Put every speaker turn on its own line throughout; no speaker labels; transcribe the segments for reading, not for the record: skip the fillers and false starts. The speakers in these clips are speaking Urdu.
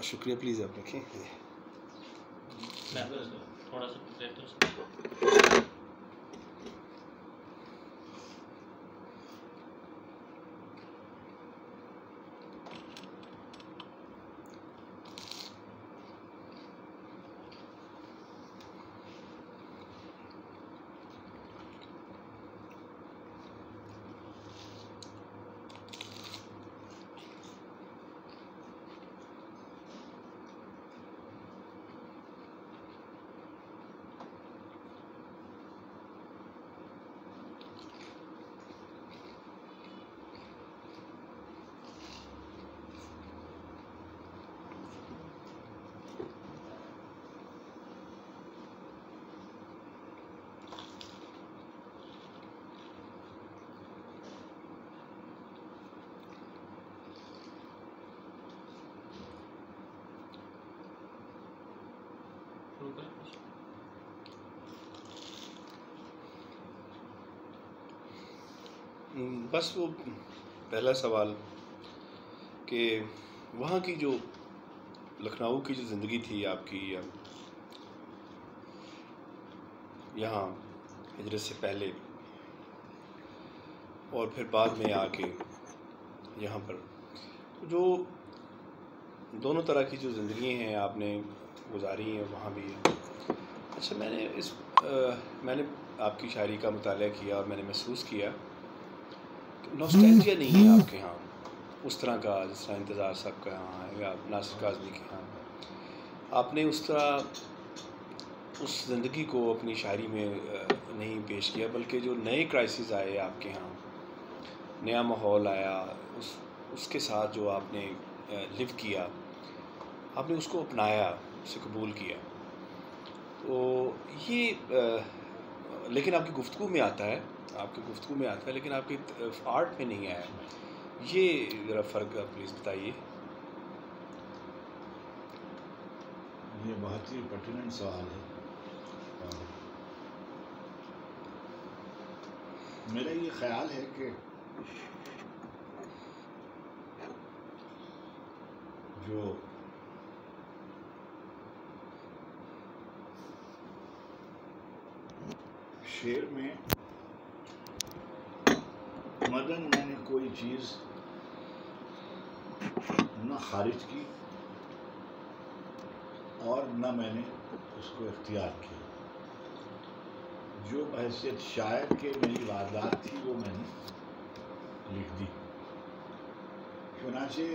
شکریہ، پلیز آپ رکھیں.
تھوڑا سا
بس وہ پہلا سوال کہ وہاں کی جو لکھنؤ کی جو زندگی تھی آپ کی، یہاں ہجرت سے پہلے اور پھر بعد میں آ کے یہاں پر جو دونوں طرح کی جو زندگی ہیں آپ نے گزاری ہیں وہاں بھی ہیں. اچھا، میں نے آپ کی شاعری کا مطالعہ کیا اور میں نے محسوس کیا کہ نوسٹیلجیا نہیں ہے آپ کے ہاں اس طرح کا جس طرح انتظار صاحب کے ہاں ہے یا ناصر کاظمی کے ہاں. آپ نے اس طرح اس زندگی کو اپنی شاعری میں نہیں پیش کیا، بلکہ جو نئے کرائسس آئے آپ کے ہاں، نیا ماحول آیا، اس کے ساتھ جو آپ نے لیو کیا، آپ نے اس کو اپنایا، اسے قبول کیا. تو یہ لیکن آپ کی گفتگو میں آتا ہے، لیکن آپ کی آرٹ میں نہیں آیا. یہ ذرا فرق پلیز بتائیے.
یہ بہت ہی پرٹیننٹ سوال ہے. میرا یہ خیال ہے کہ جو شعر میں مدن میں نے کوئی چیز نہ خارج کی اور نہ میں نے اس کو اختیار کیا. جو بحیثیت شاعر کے میری واردات تھی وہ میں نے لکھ دی. چنانچہ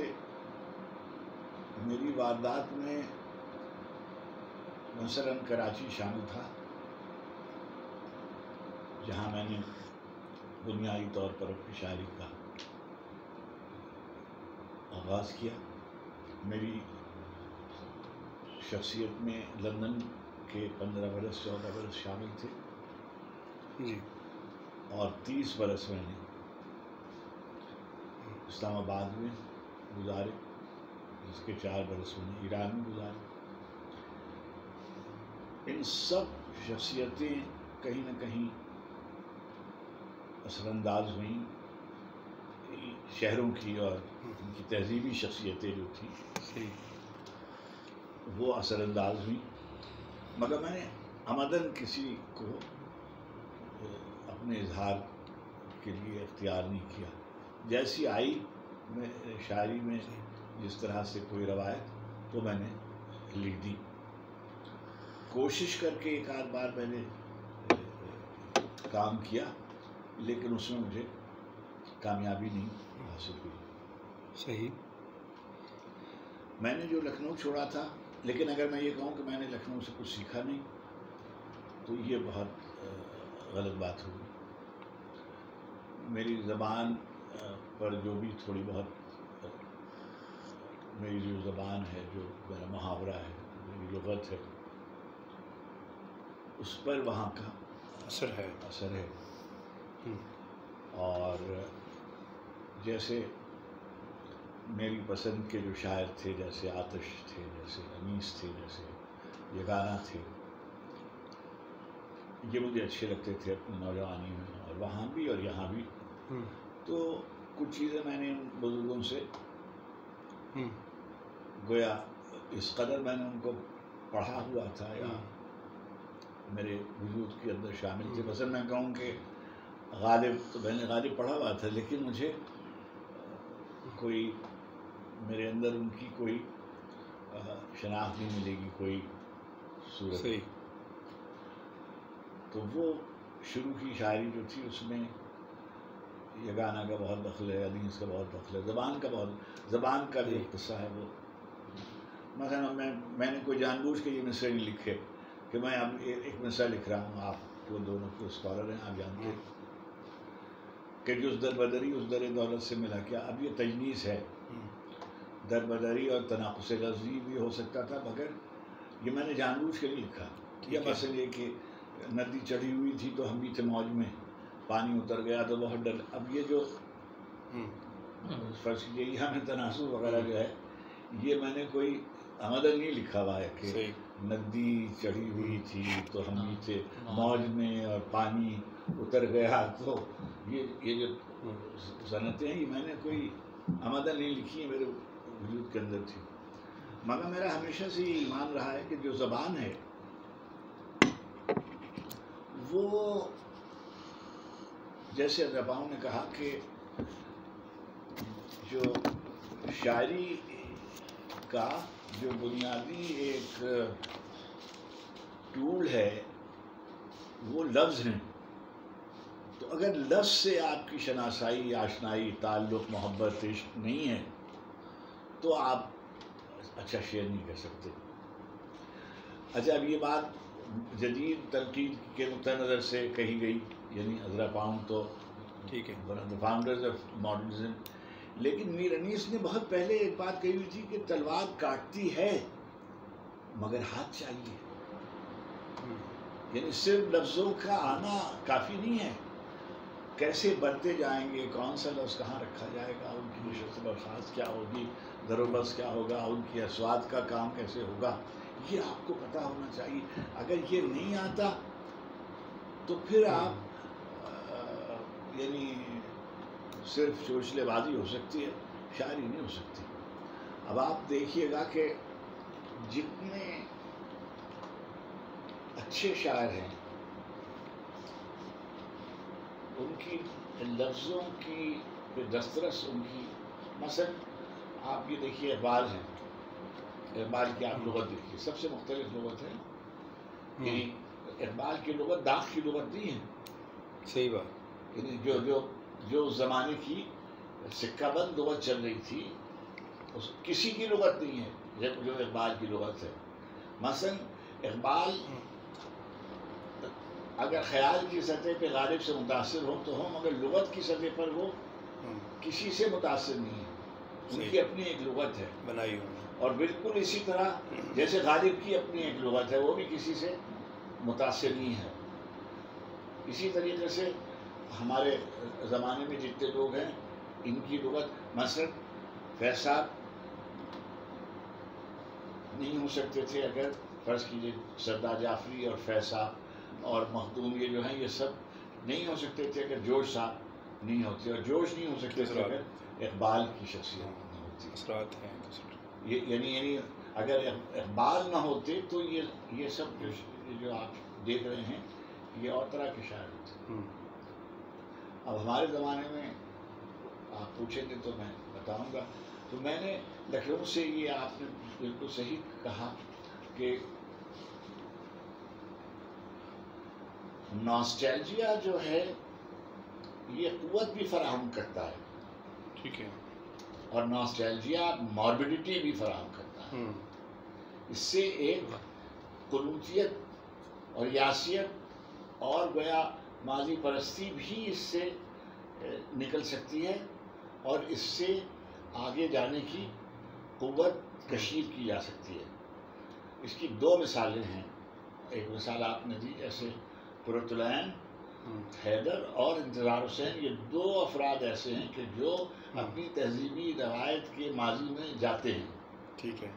میری واردات میں مثلاً کراچی شامل تھا، جہاں میں نے بنیادی طور پر اپنی شاعری کا آغاز کیا. میری شخصیت میں لندن کے 15 برس 14 برس شامل تھے
جی.
اور 30 برس میں نے اسلام آباد میں گزارے، جس کے 4 برس میں نے ایران میں گزارے. ان سب شخصیتیں کہیں نہ کہیں اثر انداز ہوئیں، شہروں کی اور ان کی تہذیبی شخصیتیں جو تھیں وہ اثر انداز ہوئیں. مگر میں نے عمدن کسی کو اپنے اظہار کے لیے اختیار نہیں کیا. جیسی آئی میں شاعری میں جس طرح سے کوئی روایت تو میں نے لکھ دی. کوشش کر کے ایک آدھ بار میں نے کام کیا، لیکن اس میں مجھے کامیابی نہیں حاصل ہوئی.
صحیح.
میں نے جو لکھنؤ چھوڑا تھا، لیکن اگر میں یہ کہوں کہ میں نے لکھنؤ سے کچھ سیکھا نہیں تو یہ بہت غلط بات ہوگی. میری زبان پر جو بھی تھوڑی بہت میری جو زبان ہے، جو میرا محاورہ ہے، میری لغت ہے، اس پر وہاں کا
اثر ہے.
اور جیسے میری پسند کے جو شاعر تھے، جیسے آتش تھے، جیسے انیس تھے، جیسے یگانہ تھے، یہ مجھے اچھے لگتے تھے اپنی نوجوانی میں، اور وہاں بھی اور یہاں بھی. تو کچھ چیزیں میں نے ان بزرگوں سے گویا اس قدر میں نے ان کو پڑھا ہوا تھا یا میرے وجود کے اندر شامل تھے. مثلا میں کہوں کہ غالب تو میں نے غالب پڑھا ہوا تھا، لیکن مجھے کوئی میرے اندر ان کی کوئی شناخت نہیں ملے گی، کوئی صورت.
صحیح.
تو وہ شروع کی شاعری جو تھی اس میں یگانہ کا بہت دخل ہے، حدیث کا بہت دخل ہے، زبان کا جو قصہ ہے وہ. مثلا میں نے کوئی جان بوجھ کے یہ مصرے نہیں لکھے کہ میں اب ایک مصرع لکھ رہا ہوں. آپ وہ دونوں کو اسکالر ہیں، آپ جانتے ہیں کہ جز در بدری اس در دولت سے ملا کیا. اب یہ تجنیس ہے، در بدری اور تناقص لفظی بھی ہو سکتا تھا، مگر یہ میں نے جان بوجھ کے نہیں لکھا. یہ مثلا یہ کہ ندی چڑھی ہوئی تھی تو ہم بھی تھے موج میں، پانی اتر گیا تو بہت ڈر. اب یہ جو فرض کیجیے یہاں میں تناسب وغیرہ جو ہے یہ میں نے کوئی عمدن نہیں لکھا ہوا ہے کہ ندی چڑھی ہوئی تھی تو ہم بھی تھے موج میں اور پانی اتر گیا. تو یہ جو صنعتیں ہیں یہ میں نے کوئی عمدن نہیں لکھی ہیں، میرے وجود کے اندر تھی. مگر میرا ہمیشہ سے یہ ایمان رہا ہے کہ جو زبان ہے وہ جیسے ادیباؤں نے کہا کہ جو شاعری کا جو بنیادی ایک ٹول ہے وہ لفظ ہیں. تو اگر لفظ سے آپ کی شناسائی، آشنائی، تعلق، محبت، عشق نہیں ہے تو آپ اچھا شعر نہیں کر سکتے. اچھا اب یہ بات جدید تنقید کے نقطہ نظر سے کہی گئی، یعنی عذرا پاؤنڈ تو
ٹھیک ہے
فاؤنڈرز آف ماڈرنزم، لیکن میر انیس نے بہت پہلے ایک بات کہی ہوئی تھی کہ تلوار کاٹتی ہے مگر ہاتھ چاہیے. یعنی صرف لفظوں کا آنا کافی نہیں ہے، کیسے بڑھتے جائیں گے، کون سا لفظ کہاں رکھا جائے گا، ان کی نشست برخاست کیا ہوگی، در و بس کیا ہوگا، ان کی اصوات کا کام کیسے ہوگا، یہ آپ کو پتہ ہونا چاہیے. اگر یہ نہیں آتا تو پھر آپ یعنی صرف چوچلے بازی ہو سکتی ہے، شاعری نہیں ہو سکتی. اب آپ دیکھیے گا کہ جتنے اچھے شاعر ہیں ان کی لفظوں کی دسترس، ان کی مثلا آپ یہ دیکھیے اقبال ہیں، اقبال کی آپ لغت دیکھیے، سب سے مختلف لغت ہے. یعنی اقبال کی لغت داغ کی لغت نہیں ہے.
صحیح بات.
یعنی جو اس زمانے کی سکہ بند لغت چل رہی تھی کسی کی لغت نہیں ہے جو اقبال کی لغت ہے. مثلا اقبال اگر خیال کی سطح پہ غالب سے متاثر ہو تو ہو، مگر لغت کی سطح پر وہ کسی سے متاثر نہیں ہے. ان کی اپنی ایک لغت ہے
بنائی ہوئی،
اور بالکل اسی طرح جیسے غالب کی اپنی ایک لغت ہے، وہ بھی کسی سے متاثر نہیں ہے. اسی طریقے سے ہمارے زمانے میں جتنے لوگ ہیں ان کی لغت، مثلا فیض صاحب نہیں ہو سکتے تھے اگر فرض کیجیے سردار جعفری اور فیض صاحب اور مخدوم یہ جو ہیں یہ سب نہیں ہو سکتے تھے اگر جوش صاحب نہیں ہوتے، اور جوش نہیں ہو سکتے تھے اگر اقبال کی شخصیت نہیں ہوتی.
اثرات ہیں
یعنی اگر اقبال نہ ہوتے تو یہ سب جو آپ دیکھ رہے ہیں یہ اور طرح کے شاعر ہوتے. اب ہمارے زمانے میں آپ پوچھیں گے تو میں بتاؤں گا. تو میں نے لکھنؤ سے، یہ آپ نے بالکل صحیح کہا کہ ناسٹیلجیا جو ہے یہ قوت بھی فراہم کرتا ہے.
ٹھیک ہے.
اور ناسٹیلجیا ماربیڈیٹی بھی فراہم کرتا ہے. اس سے ایک قنوطیت اور یاسیت اور گویا ماضی پرستی بھی اس سے نکل سکتی ہے، اور اس سے آگے جانے کی قوت کشید کی جا سکتی ہے. اس کی دو مثالیں ہیں. ایک مثال آپ نے دی، جیسے قرۃ العین حیدر اور انتظار حسین، یہ دو افراد ایسے ہیں کہ جو اپنی تہذیبی روایت کے ماضی میں جاتے ہیں،
ٹھیک ہے،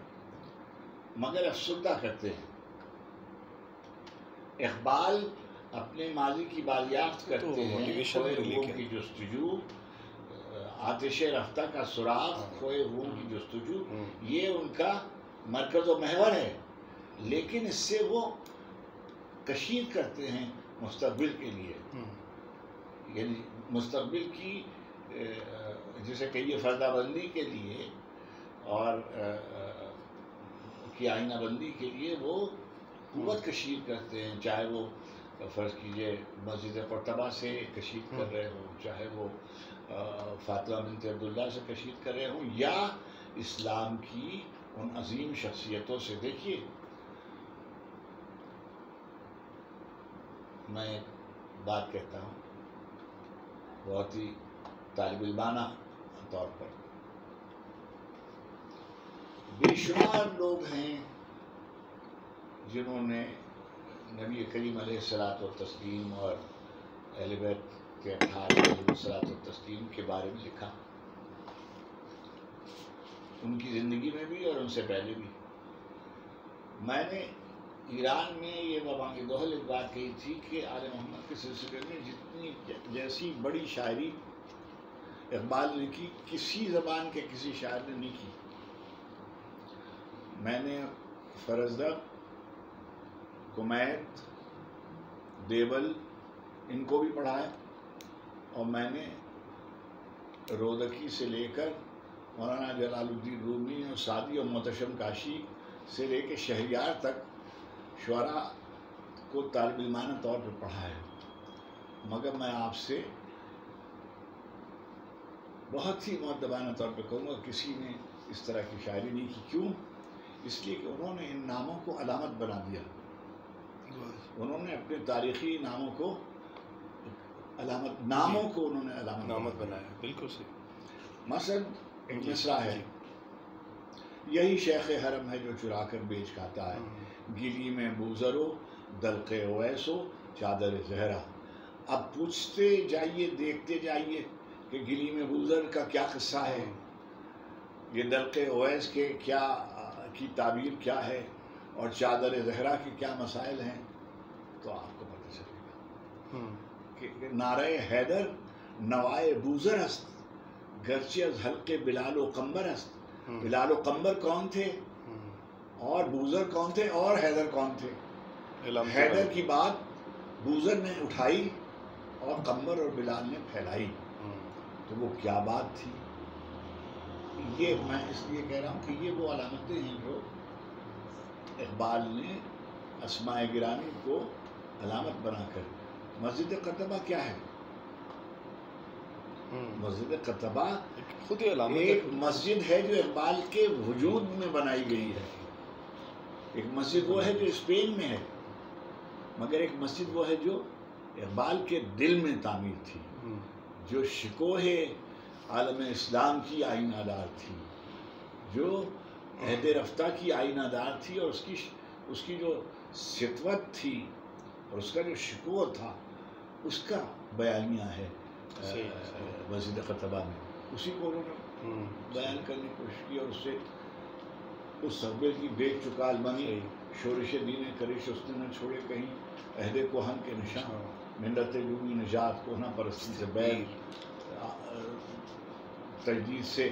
مگر افسردہ کرتے ہیں. اقبال اپنے ماضی کی باریافت کرتے ہیں، کھوئے روم کی جستجو، آتش رفتہ کا سراغ، کھوئے روم کی جستجو، یہ ان کا مرکز و محور ہے، لیکن اس سے وہ کشید کرتے ہیں مستقبل کے لیے، یعنی مستقبل کی جسے کہیے فردہ بندی کے لیے اور کی آئینہ بندی کے لیے وہ قوت کشید کرتے ہیں، چاہے وہ فرض کیجئے مسجد قرطبہ سے کشید کر رہے ہوں، چاہے وہ فاطمہ بنت عبداللہ سے کشید کر رہے ہوں، یا اسلام کی ان عظیم شخصیتوں سے۔ دیکھیے میں ایک بات کہتا ہوں بہت ہی طالب علمانہ طور پر، بے شمار لوگ ہیں جنہوں نے نبی کریم علیہ الصلاۃ والتسلیم اور اہل بیت کے اطہار علیہ الصلاۃ والتسلیم کے بارے میں لکھا، ان کی زندگی میں بھی اور ان سے پہلے بھی۔ میں نے ایران میں یہ بابانگ دوحل ایک بات کہی تھی کہ آل محمد کے سلسلے میں جتنی جیسی بڑی شاعری اقبال نے کی، کسی زبان کے کسی شاعر نے نہیں کی۔ میں نے فرزدق، کمیت، دیبل ان کو بھی پڑھا ہے، اور میں نے رودکی سے لے کر مولانا جلال الدین رومی اور سعدی اور محتشم کاشی سے لے کے شہریار تک شعراء کو طالب علمانہ طور پر پڑھا ہے، مگر میں آپ سے بہت ہی مؤدبانہ طور پہ کہوں گا کسی نے اس طرح کی شاعری نہیں کی۔ کیوں؟ اس لیے کہ انہوں نے ان ناموں کو علامت بنا دیا، انہوں نے اپنے تاریخی ناموں کو علامت
بنایا۔ بالکل صحیح۔
مثلا ایک مصرع ہے، یہی شیخ حرم ہے جو چرا کر بیچ کھاتا ہے، گلی میں بوزرو دلق اویسو چادر زہرا۔ اب پوچھتے جائیے، دیکھتے جائیے کہ گلی میں بوزر کا کیا قصہ ہے، یہ دلق اویس کے کی تعبیر کیا ہے، اور چادر زہرا کے کیا مسائل ہیں، تو آپ کو پتہ چلے گا کہ نعرہ حیدر نوائے بوزر است، گرچہ از حلق بلال و قمبر است۔ بلال و قمبر کون تھے، اور بوزر کون تھے، اور حیدر کون تھے؟ حیدر کی بات بوزر نے اٹھائی اور قمبر اور بلال نے پھیلائی، تو وہ کیا بات تھی؟ یہ میں اس لیے کہہ رہا ہوں کہ یہ وہ علامتیں ہیں جو اقبال نے اسماء گرامی کو علامت بنا کر۔ مسجد قرطبہ کیا ہے؟ مسجد قرطبہ
خود ہی علامت
ایک مسجد ہے جو اقبال کے وجود میں بنائی گئی ہے۔ ایک مسجد وہ ہے جو اسپین میں ہے، مگر ایک مسجد وہ ہے جو اقبال کے دل میں تعمیر تھی، جو شکوہ عالم اسلام کی آئینہ دار تھی، جو عہد رفتہ کی آئینہ دار تھی، اور اس کی جو سطوت تھی اور اس کا جو شکوہ تھا، اس کا بیانیہ ہے مسجد قرطبہ میں۔ اسی کو انہوں نے بیان کرنے کی کوشش کی، اور اس سے اس صحبے کی بیچ چکا المنی شورش دین کرش اس نے نہ چھوڑے کہیں، عہد کوہن کے نشان ملت لومی نجات کوہنہ پرستی سے بیر تجدید سے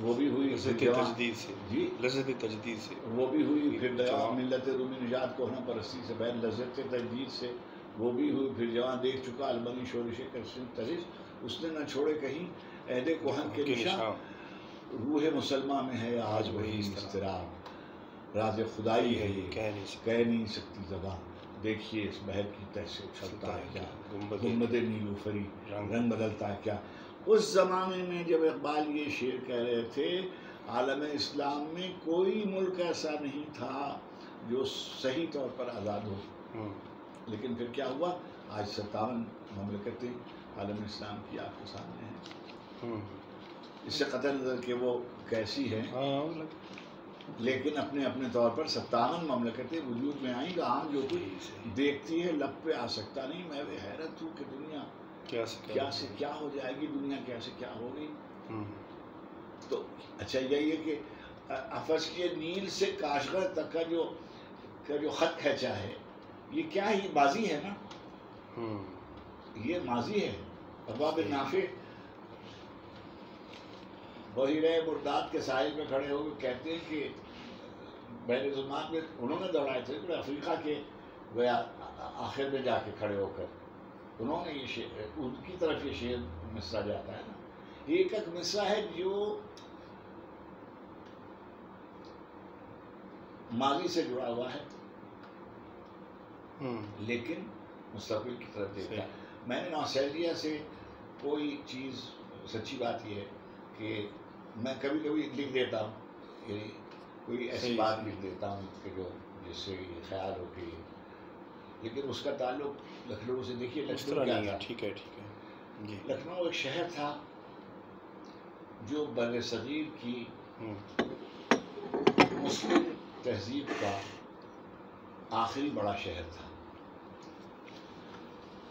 وہ بھی ہوئی،
تجدید سے
جی
لذت تجدید سے
وہ بھی ہوئی، پھر جوان ملت رومی نجات کوہنہ پرستی سے بیر لذت تجدید سے وہ بھی ہوئی، پھر جوان دیکھ چکا المنی شورش کرشن ترش اس نے نہ چھوڑے کہیں عہد کوہن کے نشان۔ روح مسلمہ میں ہے آج وہی اضطراب، راز خدائی ہے یہ کہہ نہیں سکتی زبان، دیکھیے اس بحر کی تہ سے اچھلتا ہے کیا گنبد نیلوفری، رنگ بدلتا ہے کیا۔ اس زمانے میں جب اقبال یہ شعر کہہ رہے تھے، عالم اسلام میں کوئی ملک ایسا نہیں تھا جو صحیح طور پر آزاد ہو، لیکن پھر کیا ہوا؟ آج 57 مملکتیں عالم اسلام کی آپ کے سامنے ہیں، اس سے قطع نظر کہ وہ کیسی ہیں، لیکن اپنے اپنے طور پر 57 مملکتیں وجود میں آئیں گا۔ عام جو کچھ دیکھتی ہے لب پہ آ سکتا نہیں۔ میں حیرت ہوں کہ دنیا کیا سے کیا ہو جائے گی، دنیا کیسے کیا ہو گئی۔ تو اچھا یہی ہے کہ افس کے نیل سے کاشغر تک کا جو خط کھینچا ہے، یہ کیا ہے؟ یہ ماضی ہے نا، یہ ماضی ہے۔ ابواب نافع بحیرہ برداد کے ساحل پہ کھڑے ہو کے کہتے ہیں کہ بین ظلمات میں انہوں نے دوڑائے تھے، کہ افریقہ کے گویا آخر میں جا کے کھڑے ہو کر انہوں نے یہ ان کی طرف یہ شعر مصرع جاتا ہے نا، یہ ایک مصرع ہے جو ماضی سے جڑا ہوا ہے لیکن مستقبل کی طرف دیکھتا ہے۔ میں نے نوسٹالجیا سے کوئی چیز، سچی بات یہ ہے کہ میں کبھی کبھی لکھ دیتا ہوں، یعنی کوئی ایسی بات لکھ دیتا ہوں کہ جو جس سے یہ خیال ہو کہ، لیکن اس کا تعلق لکھنؤ سے، دیکھیے لکھنؤ کیا تھا،
ٹھیک ہے ٹھیک ہے جی،
لکھنؤ ایک شہر تھا جو بر صغیر کی مسلم تہذیب کا آخری بڑا شہر تھا۔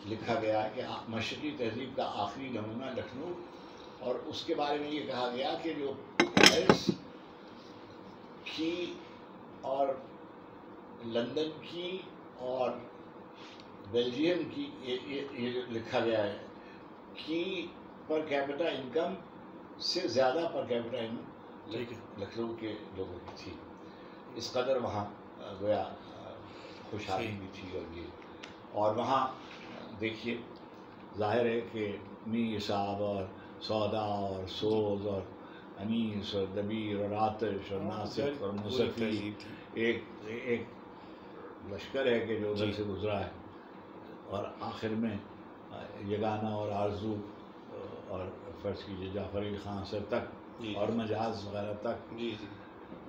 لکھا گیا کہ مشرقی تہذیب کا آخری نمونہ لکھنؤ، اور اس کے بارے میں یہ کہا گیا کہ جو پیرس کی اور لندن کی اور بیلجیم کی، یہ جو لکھا گیا ہے کہ پر کیپٹا انکم سے زیادہ پر کیپٹا انکم لکھنؤ کے لوگوں کی تھی، اس قدر وہاں گویا خوشحالی بھی تھی۔ اور وہاں دیکھیے ظاہر ہے کہ میر صاحب اور سودا اور سوز اور انیس اور دبیر اور آتش اور ناصف اور مصطفی، ایک لشکر ہے کہ جو ادھر سے گزرا ہے، اور آخر میں یگانہ اور آرزو اور فرض کیجیے جعفر علی خان سر تک اور مجاز وغیرہ تک،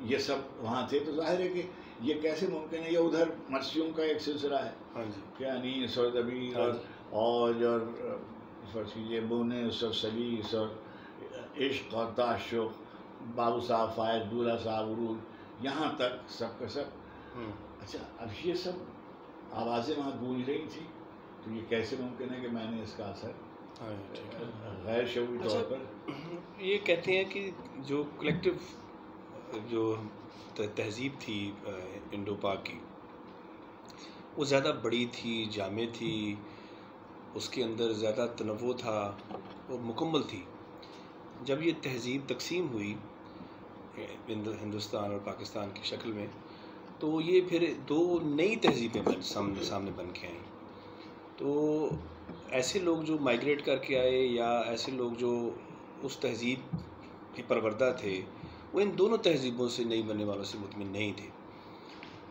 یہ سب وہاں تھے۔ تو ظاہر ہے کہ یہ کیسے ممکن ہے، یہ ادھر مرثیوں کا ایک سلسلہ ہے کہ انیس اور دبیر اور اوج اور فرض کیجیے مونس اور سلیس اور عشق اور تعشق، بابو صاحب فائد، دولہ صاحب عروج، یہاں تک سب کا سب۔ اچھا، اب یہ سب آوازیں وہاں گونج رہی تھیں، تو یہ کیسے ممکن ہے کہ میں نے اس کا اثر غیر شعوری طور پر،
یہ کہتے ہیں کہ جو کلیکٹیو جو تہذیب تھی انڈو پاک کی، وہ زیادہ بڑی تھی، جامع تھی، اس کے اندر زیادہ تنوع تھا اور مکمل تھی۔ جب یہ تہذیب تقسیم ہوئی ہندوستان اور پاکستان کی شکل میں، تو یہ پھر دو نئی تہذیبیں سامنے بن کے آئیں۔ تو ایسے لوگ جو مائیگریٹ کر کے آئے، یا ایسے لوگ جو اس تہذیب کے پروردہ تھے، وہ ان دونوں تہذیبوں سے نئی بننے والوں سے مطمئن نہیں تھے۔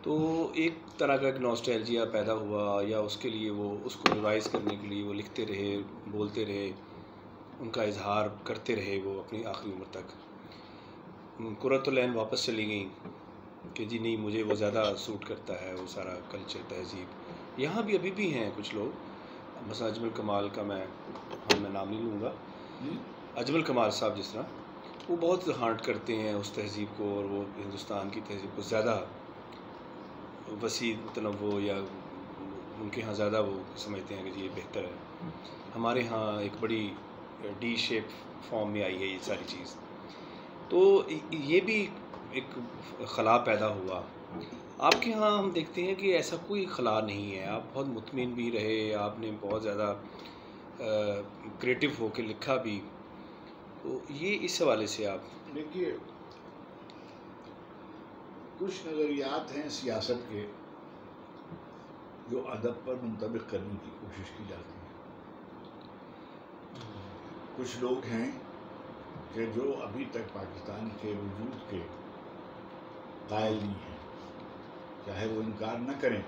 تو ایک طرح کا ایک نوسٹیلجیا پیدا ہوا، یا اس کے لیے وہ اس کو ریوائز کرنے کے لیے وہ لکھتے رہے، بولتے رہے، ان کا اظہار کرتے رہے وہ اپنی آخری عمر تک۔ قرۃ العین واپس چلی گئیں کہ جی نہیں، مجھے وہ زیادہ سوٹ کرتا ہے وہ سارا کلچر، تہذیب۔ یہاں بھی ابھی بھی ہیں کچھ لوگ، مثلا اجمل کمال کا میں نام نہیں لوں گا، اجمل کمال صاحب جس طرح، وہ بہت ہانٹ کرتے ہیں اس تہذیب کو، اور وہ ہندوستان کی تہذیب کو زیادہ وسیع تنوع، یا ان کے ہاں زیادہ وہ سمجھتے ہیں کہ جی یہ بہتر ہے۔ ہمارے ہاں ایک بڑی ڈی شیپ فارم میں آئی ہے یہ ساری چیز، تو یہ بھی ایک خلا پیدا ہوا۔ آپ کے ہاں ہم دیکھتے ہیں کہ ایسا کوئی خلا نہیں ہے، آپ بہت مطمئن بھی رہے، آپ نے بہت زیادہ کریٹو ہو کے لکھا بھی، تو یہ اس حوالے سے آپ
دیکھیے کچھ نظریات ہیں سیاست کے جو ادب پر منطبق کرنے کی کوشش کی جاتی ہے۔ کچھ لوگ ہیں کہ جو ابھی تک پاکستان کے وجود کے قائل نہیں ہیں، چاہے وہ انکار نہ کریں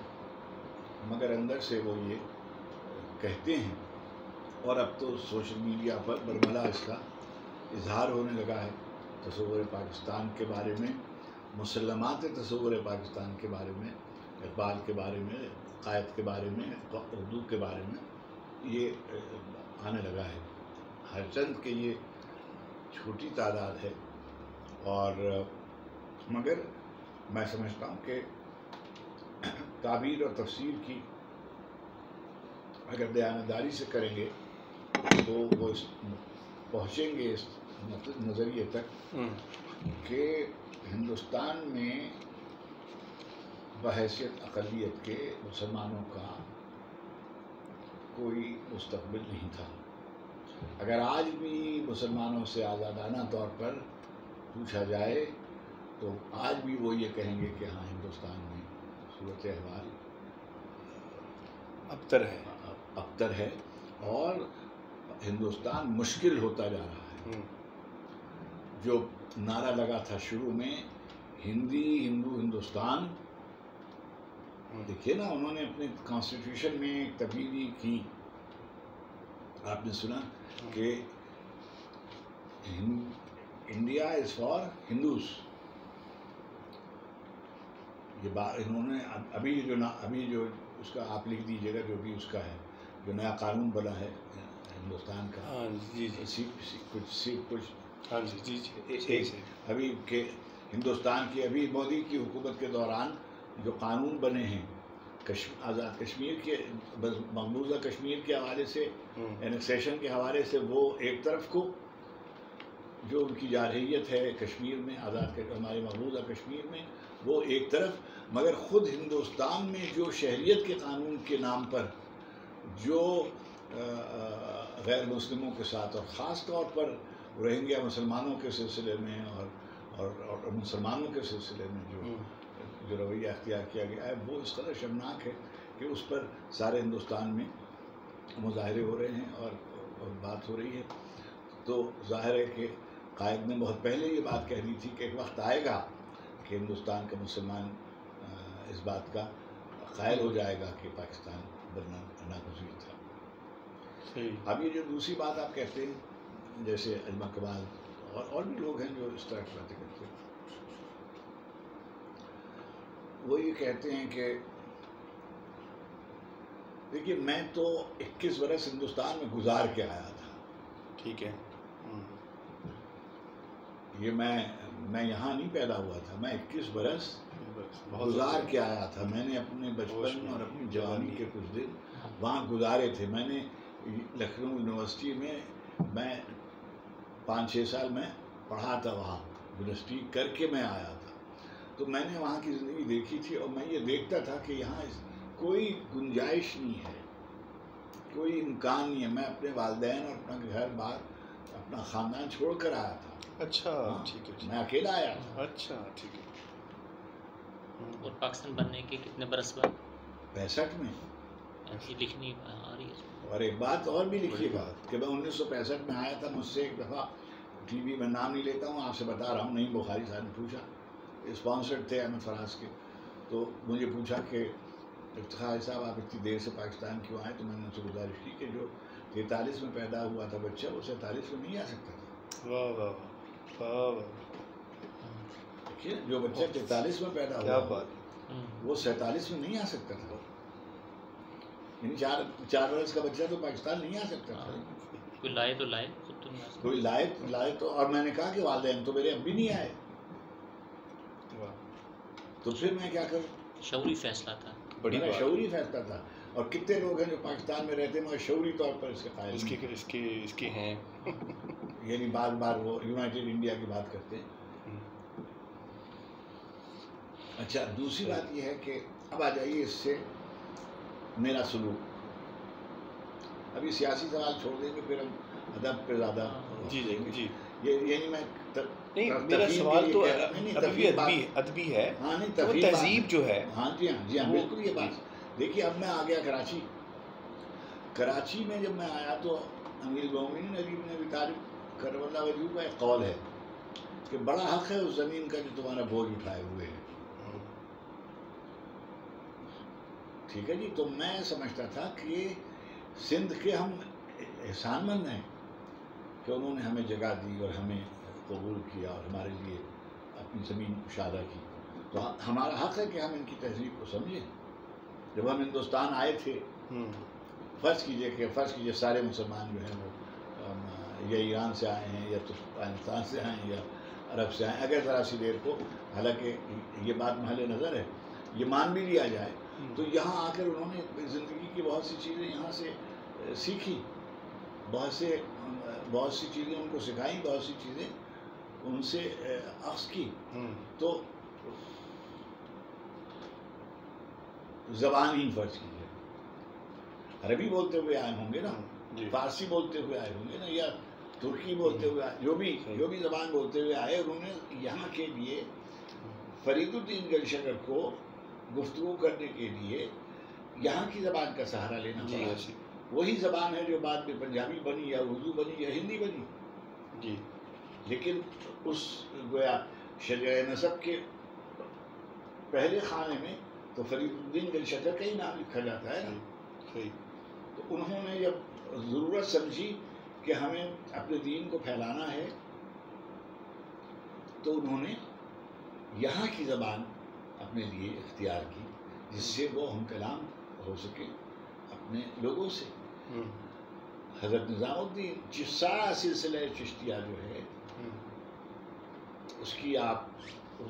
مگر اندر سے وہ یہ کہتے ہیں، اور اب تو سوشل میڈیا پر برملا اس کا اظہار ہونے لگا ہے، تصور پاکستان کے بارے میں، مسلمات تصور پاکستان کے بارے میں، اقبال کے بارے میں، قائد کے بارے میں، اردو کے بارے میں یہ آنے لگا ہے۔ ہر چند کے یہ چھوٹی تعداد ہے، اور مگر میں سمجھتا ہوں کہ تعبیر اور تفسیر کی اگر دیانتداری سے کریں گے تو وہ پہنچیں گے اس نظریے تک کہ ہندوستان میں بحیثیت اقلیت کے مسلمانوں کا کوئی مستقبل نہیں تھا۔ اگر آج بھی مسلمانوں سے آزادانہ طور پر پوچھا جائے تو آج بھی وہ یہ کہیں گے کہ ہاں ہندوستان میں صورت احوال ابتر ہے اور ہندوستان مشکل ہوتا جا رہا ہے. جو نعرہ لگا تھا شروع میں ہندوستان، دیکھیے نا انہوں نے اپنے کانسٹیٹیوشن میں ایک تبدیلی کی. آپ نے سنا کہ انڈیا از فار ہندوز. یہ بات انہوں نے ابھی جو اس کا آپ لکھ دیجیے گا، جو بھی اس کا ہے، جو نیا قانون بنا ہے ہندوستان کا، ابھی کہ ہندوستان کی ابھی مودی کی حکومت کے دوران جو قانون بنے ہیں آزاد کشمیر کے مقبوضہ کشمیر کے حوالے سے، اینکسیشن کے حوالے سے، وہ ایک طرف کو جو ان کی جارحیت ہے کشمیر میں، ہمارے مقبوضہ کشمیر میں، وہ ایک طرف، مگر خود ہندوستان میں جو شہریت کے قانون کے نام پر جو غیر مسلموں کے ساتھ اور خاص طور پر روہنگیا مسلمانوں کے سلسلے میں اور مسلمانوں کے سلسلے میں جو رویہ اختیار کیا گیا ہے، وہ اس قدر شرمناک ہے کہ اس پر سارے ہندوستان میں مظاہرے ہو رہے ہیں اور بات ہو رہی ہے. تو ظاہر ہے کہ قائد نے بہت پہلے یہ بات کہہ دی تھی کہ ایک وقت آئے گا کہ ہندوستان کا مسلمان اس بات کا قائل ہو جائے گا کہ پاکستان بننا ناگزیر تھا. اب یہ جو دوسری بات آپ کہتے ہیں، جیسے اجمل کمال اور بھی لوگ ہیں جو اس طرح کی باتیں کرتے ہیں، وہ یہ کہتے ہیں کہ دیکھیے میں تو 21 برس ہندوستان میں گزار کے آیا تھا.
ٹھیک ہے.
یہ میں یہاں نہیں پیدا ہوا تھا، میں 21 برس گزار کے آیا تھا. میں نے اپنے بچپن اور اپنی جوانی کے کچھ دن وہاں گزارے تھے. میں نے لکھنؤ یونیورسٹی میں 5-6 سال میں پڑھا تھا، وہاں یونیورسٹی کر کے میں آیا تھا. تو میں نے وہاں کی زندگی دیکھی تھی اور میں یہ دیکھتا تھا کہ یہاں کوئی گنجائش نہیں ہے، کوئی امکان نہیں ہے. میں اپنے والدین اور اپنا گھر بار اپنا خاندان چھوڑ کر آیا تھا.
اچھا ٹھیک ہے.
میں اکیلا آیا تھا.
اچھا ٹھیک ہے.
اور پاکستان بننے کے کتنے برس بعد؟
65 میں.
لکھنی آ رہی ہے. اور
ایک بات اور بھی لکھیے گا کہ میں 1965 میں آیا تھا. مجھ سے ایک دفعہ ٹی وی میں نام نہیں لیتا ہوں، آپ سے بتا رہا ہوں، نہیں بخاری صاحب نے پوچھا، اسپانسرڈ تھے احمد فراز کے، تو مجھے پوچھا کہ افتخار صاحب آپ اتنی دیر سے پاکستان کیوں آئے؟ تو میں نے ان سے گزارش کی کہ جو 43 میں پیدا ہوا تھا بچہ، وہ 47 میں نہیں آ سکتا تھا.
واہ واہ واہ واہ.
دیکھیے جو بچہ 43 میں پیدا ہوا وہ 47 میں نہیں آ سکتا تھا. یعنی 4 برس کا بچہ تو پاکستان نہیں آ سکتا تھا.
کوئی لائے تو لائے، خود تو نہیں آ سکتا.
کوئی لائے تو. اور میں نے کہا کہ والدین تو میرے اب بھی نہیں آئے، تو پھر میں کیا کروں؟
شعوری فیصلہ تھا،
بڑا شعوری فیصلہ تھا. اور کتنے لوگ ہیں جو پاکستان میں رہتے ہیں مگر شعوری طور پر اس کے قائل
اس کے ہیں،
یعنی بار بار وہ یونائٹڈ انڈیا کی بات کرتے ہیں. اچھا دوسری بات یہ ہے کہ اب آ جائیے اس سے میرا سلوک. ابھی سیاسی سوال چھوڑ دیں گے، پھر ہم ادب پہ زیادہ.
جی جی جی.
یعنی میں
نہیں، میرا سوال تو ادبی ہے.
ہاں نہیں،
تہذیب جو ہے.
ہاں جی ہاں بالکل یہ بات. دیکھیے اب میں آ گیا کراچی میں جب میں آیا تو امیر المومنین علی بن ابی طالب کرم اللہ وجہہ کا ایک قول ہے کہ بڑا حق ہے اس زمین کا جو تمہارا بوجھ اٹھائے ہوئے ہے. ٹھیک ہے جی. تو میں سمجھتا تھا کہ سندھ کے ہم احسان مند ہیں کہ انہوں نے ہمیں جگہ دی اور ہمیں قبول کیا اور ہمارے لیے اپنی زمین مشاہدہ کی. تو ہمارا حق ہے کہ ہم ان کی تہذیب کو سمجھیں. جب ہم ہندوستان آئے تھے، فرض کیجئے سارے مسلمان جو ہیں وہ یا ایران سے آئے ہیں یا افغانستان سے آئے ہیں یا عرب سے آئے ہیں، اگر ذرا سی دیر کو، حالانکہ یہ بات محل نظر ہے، یہ مان بھی لیا جائے، تو یہاں آ کر انہوں نے زندگی کی بہت سی چیزیں یہاں سے سیکھی، بہت سی چیزیں ان کو سکھائیں، بہت سی چیزیں ان سے اخذ کی. تو زبان ہی فرض کیجیے، عربی بولتے ہوئے آئے ہوں گے نا، فارسی بولتے ہوئے آئے ہوں گے نا، یا ترکی بولتے ہوئے آئے، جو بھی زبان بولتے ہوئے آئے، انہوں نے یہاں کے لیے فرید الدین گلشکر کو گفتگو کرنے کے لیے یہاں کی زبان کا سہارا لینا پڑا. وہی زبان ہے جو بعد میں پنجابی بنی یا اردو بنی یا ہندی بنی.
جی.
لیکن اس گویا شجرہ نسب کے پہلے خانے میں تو فرید الدین گلشکر کا ہی نام لکھا جاتا ہے نا. تو انہوں نے جب ضرورت سمجھی کہ ہمیں اپنے دین کو پھیلانا ہے تو انہوں نے یہاں کی زبان اپنے لیے اختیار کی جس سے وہ ہم کلام ہو سکے اپنے لوگوں سے. حضرت نظام الدین سارا سلسلہ چشتیہ جو ہے اس کی آپ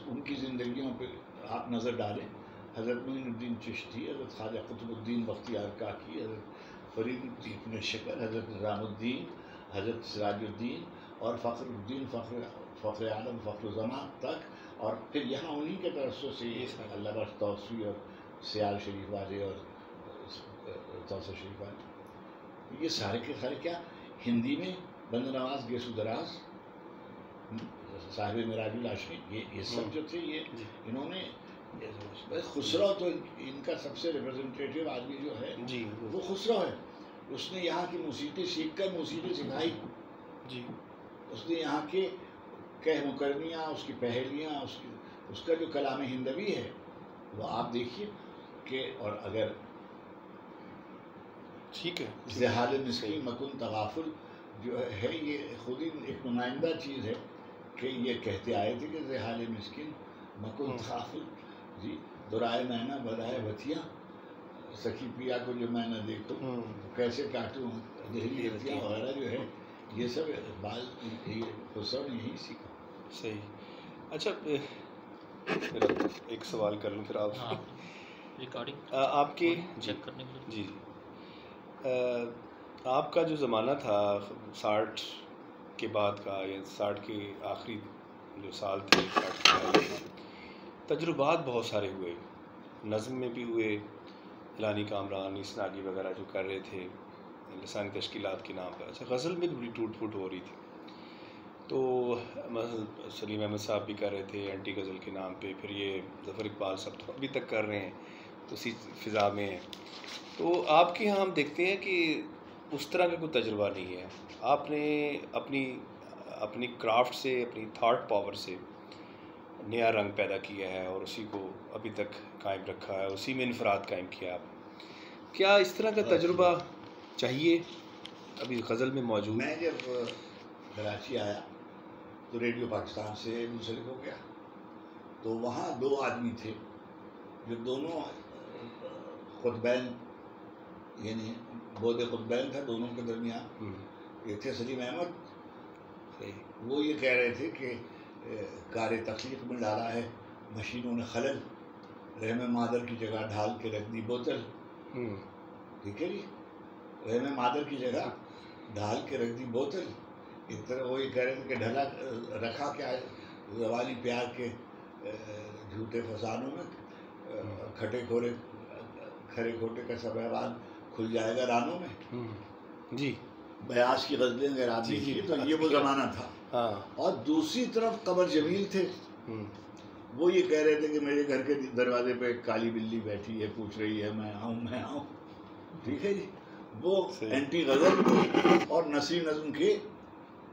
ان کی زندگیوں پہ آپ نظر ڈالیں. حضرت معین الدین چشتی، حضرت خواجہ قطب الدین بختیار کاکی، حضرت فرید الدین گلشکر، حضرت نظام الدین، حضرت سراج الدین اور فخر الدین، فخر عالم، فخر زمان تک، اور پھر یہاں انہیں کے طرف سے اللہ بخش توسیع اور سیال شریف والے اور توسیع شریف والے، یہ سارے کے سارے کیا ہندی میں بند نواز گیسو دراز، صاحب معراج العاشقین، یہ سب جو تھے یہ انہوں نے. خسرو تو ان کا سب سے ریپرزنٹیٹیو آدمی جو ہے وہ خسرو ہے. اس نے یہاں کی موسیقی سیکھ کر موسیقی سکھائی. اس نے یہاں کے کہہ مکرمیاں، اس کی پہلیاں، اس کا جو کلام ہندوی ہے وہ آپ دیکھیے کہ، اور اگر
ٹھیک ہے
زحال مسکین مکن تغافل جو ہے یہ خود ہی ایک نمائندہ چیز ہے کہ یہ کہتے آئے تھے کہ زحال مسکین مکن تغافل. جی درائے مینا بدائے بتیاں، سخی پیا کو جو میں نہ دیکھوں کیسے کاٹوں دہلی بتیاں وغیرہ جو ہے یہ سب اقبال خسرو نے یہی سیکھا.
صحیح. اچھا ایک سوال کر لوں پھر آپ
ریکارڈنگ
آپ کے
چیک کرنے کے لیے.
جی آپ کا جو زمانہ تھا 60 کے بعد کا یا 60 کے آخری جو سال تھے، 60 کے پہلے تجربات بہت سارے ہوئے، نظم میں بھی ہوئے، اعلانی کامران اسناگی وغیرہ جو کر رہے تھے لسانی تشکیلات کے نام پر. اچھا غزل میں بڑی ٹوٹ پھوٹ ہو رہی تھی، تو سلیم احمد صاحب بھی کر رہے تھے اینٹی غزل کے نام پہ، پھر یہ ظفر اقبال صاحب تو ابھی تک کر رہے ہیں اسی فضا میں ہیں. تو آپ کے یہاں ہم دیکھتے ہیں کہ اس طرح کا کوئی تجربہ نہیں ہے. آپ نے اپنی کرافٹ سے، اپنی تھاٹ پاور سے نیا رنگ پیدا کیا ہے اور اسی کو ابھی تک قائم رکھا ہے، اسی میں انفراد قائم کیا آپ. کیا اس طرح کا تجربہ چاہیے ابھی غزل میں موجود؟
میں جب کراچی آیا تو ریڈیو پاکستان سے منسلک ہو گیا، تو وہاں 2 آدمی تھے جو دونوں خطبین، یعنی بود خطبین تھا دونوں کے درمیان. ایک تھے سلیم احمد، وہ یہ کہہ رہے تھے کہ کار تخلیق میں ڈالا ہے مشینوں نے خلل، رحم مادر کی جگہ ڈھال کے رکھ دی بوتل. ٹھیک ہے جی، رحم مادر کی جگہ ڈھال کے رکھ دی بوتل. ایک طرح وہ یہ کہہ رہے تھے کہ ڈھلا رکھا کیا ہے زوالی پیار کے جھوٹے فسانوں میں، کھٹے کھورے کھرے کھوٹے کا سب احوال کھل جائے گا رانوں میں.
جی
بیاس کی غزلیں اگر آپ دیکھیے تو یہ وہ زمانہ تھا. اور دوسری طرف قمر جمیل تھے، وہ یہ کہہ رہے تھے کہ میرے گھر کے دروازے پہ ایک کالی بلی بیٹھی ہے، پوچھ رہی ہے میں آؤں میں آؤں. ٹھیک ہے جی، وہ اینٹی غزل اور نثری نظم کے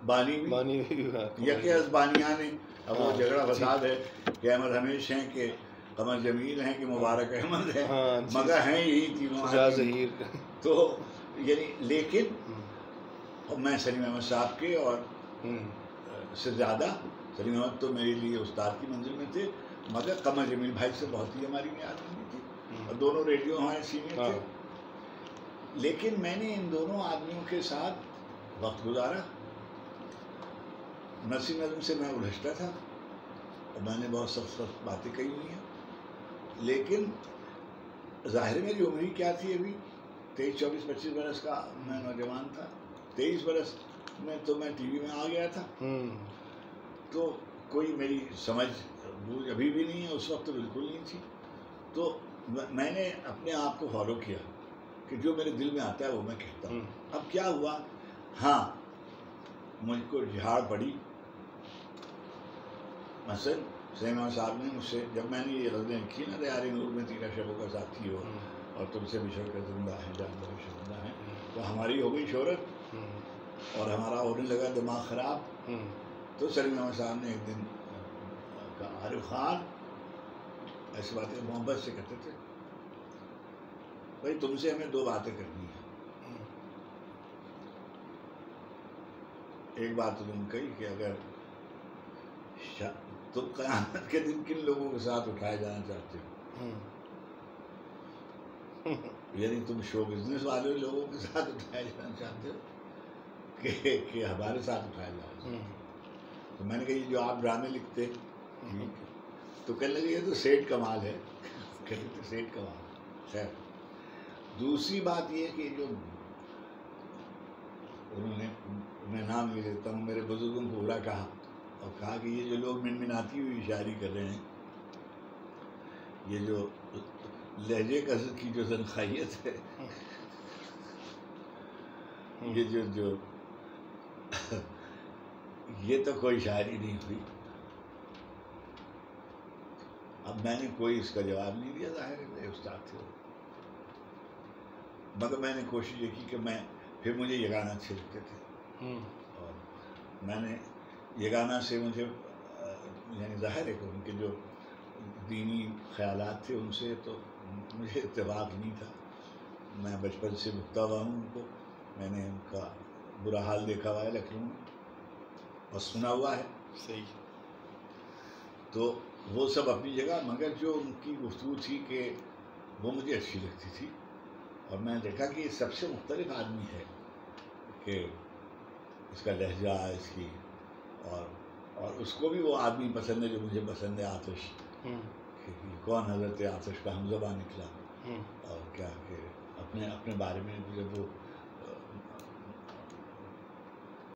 بانی بھی یکے بانیان ہیں. اب وہ جھگڑا فساد ہے کہ احمد ہمیش ہیں کہ قمر جمیل ہیں کہ مبارک احمد ہیں، مگر ہیں یہی تینوں. تو یعنی لیکن میں سلیم احمد صاحب کے اور سے زیادہ، سلیم احمد تو میرے لیے استاد کی منزل میں تھے، مگر قمر جمیل بھائی سے بہت ہی ہماری میاد بنی تھی، اور دونوں ریڈیو ہمارے سینئر تھے. لیکن میں نے ان دونوں آدمیوں کے ساتھ وقت گزارا. نثری نظم سے میں الجھتا تھا اور میں نے بہت سخت باتیں کہی ہوئی ہیں، لیکن ظاہر میری عمر ہی کیا تھی، ابھی 23 24 25 برس کا میں نوجوان تھا. 23 برس میں تو میں ٹی وی میں آ گیا تھا، تو کوئی میری سمجھ بوجھ ابھی بھی نہیں ہے، اس وقت تو بالکل نہیں تھی. تو میں نے اپنے آپ کو فالو کیا کہ جو میرے دل میں آتا ہے وہ میں کہتا ہوں. اب کیا ہوا، ہاں مجھ کو جھاڑ پڑی مثلا سلیمان صاحب نے مجھ سے جب میں نے یہ غزلیں لکھی نا دیار نور میں تیرا شبوں کا ساتھی ہو اور تم سے بچھڑ کر زندہ ہے جان بہت شرمندہ ہے، تو ہماری ہو گئی شہرت اور ہمارا ہونے لگا دماغ خراب. تو سلیم احمد صاحب نے ایک دن کہا عارف خان، ایسی باتیں محبت سے کہتے تھے، بھائی تم سے ہمیں 2 باتیں کرنی ہیں. ایک بات تم کہی کہ اگر تم قیامت کے دن کن لوگوں کے ساتھ اٹھائے جانا چاہتے ہو، یعنی تم شو بزنس والے لوگوں کے ساتھ اٹھائے جانا چاہتے ہو کہ ہمارے ساتھ اٹھائے جانا چاہتے ہو. تو میں نے کہا یہ جو آپ ڈرامے لکھتے تو کہنے لگے یہ تو سیٹ کمال ہے. کہتے سیٹ کمال. خیر دوسری بات یہ کہ جو انہوں نے، میں نام لے لیتا ہوں، میرے بزرگوں کو برا کہا اور کہا کہ یہ جو لوگ منمناتی ہوئی شاعری کر رہے ہیں، یہ جو لہجے کی جو زنخائیت ہے، یہ جو یہ تو کوئی شاعری نہیں ہوئی. اب میں نے کوئی اس کا جواب نہیں دیا، ظاہر ہے استاد تھے، مگر میں نے کوشش یہ کی کہ میں پھر مجھے یہ گانا اچھے لگتے تھے اور میں نے یہ گانا سے مجھے یعنی ظاہر ہے کہ ان کے جو دینی خیالات تھے ان سے تو مجھے اتفاق نہیں تھا. میں بچپن سے بھگتا ہوا ہوں ان کو، میں نے ان کا برا حال دیکھا ہوا ہے لکھنؤ میں اور سنا ہوا ہے.
صحیح.
تو وہ سب اپنی جگہ، مگر جو ان کی گفتگو تھی کہ وہ مجھے اچھی لگتی تھی اور میں نے دیکھا کہ یہ سب سے مختلف آدمی ہے کہ اس کا لہجہ، اس کی اور اس کو بھی وہ آدمی پسند ہے جو مجھے پسند ہے، آتش. کہ کون حضرت آتش کا ہم زباں نکلا اور کیا کہ اپنے بارے میں جب وہ